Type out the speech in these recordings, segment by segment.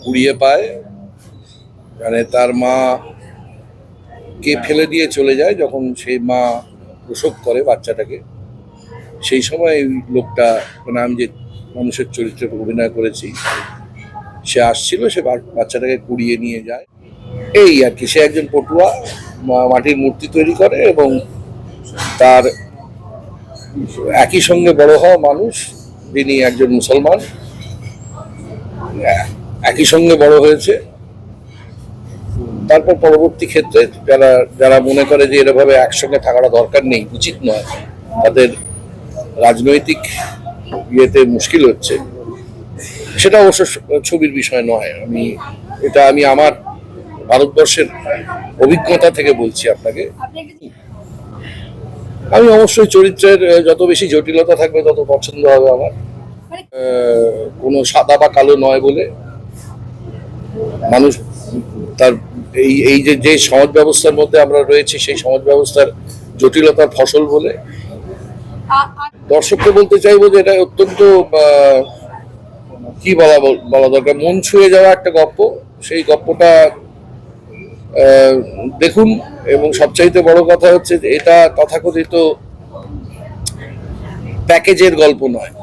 কুড়িয়ে পায়, মানে তার মা কে ফেলে দিয়ে চলে যায় যখন সেই মা প্রসব করে বাচ্চাটাকে। সেই সময় এই লোকটা, মানে আমি যে মানুষের চরিত্রে অভিনয় করেছি, সে আসছিল, সে বাচ্চাটাকে কুড়িয়ে নিয়ে যায়। এই আর কি, সে একজন পটুয়া, মাটির মূর্তি তৈরি করে এবং তার একই সঙ্গে বড় হওয়া মানুষ, যিনি একজন মুসলমান, একই সঙ্গে বড় হয়েছে। তারপর পরবর্তী ক্ষেত্রে যারা যারা মনে করে যে এরভাবে একসঙ্গে থাকাটা দরকার নেই, উচিত নয়, তাদের রাজনৈতিক ইয়েতে মুশকিল হচ্ছে, সেটা অবশ্য ছবির বিষয় নয়। আমি আমার ভারতবর্ষের অভিজ্ঞতা থেকে বলছি আপনাকে। আমি অবশ্যই চরিত্রের যত বেশি জটিলতা থাকবে তত পছন্দ হবে আমার। কোনো সাদা বা কালো নয় বলে মানুষ তার এই এই যে যে সমাজ ব্যবস্থার মধ্যে আমরা রয়েছি, সেই সমাজ ব্যবস্থার জটিলতার ফসল বলে দর্শককে বলতে চাইবো যে এটা অত্যন্ত কি বলা দরকার, মন ছুঁয়ে যাওয়া একটা গল্প। সেই গল্পটা দেখুন, এবং সবচাইতে বড় কথা হচ্ছে যে এটা তথাকথিত প্যাকেজের গল্প নয়,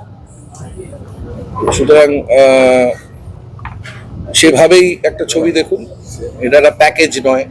সুতরাং সেভাবেই একটা ছবি দেখুন, এটা একটা প্যাকেজ নয়।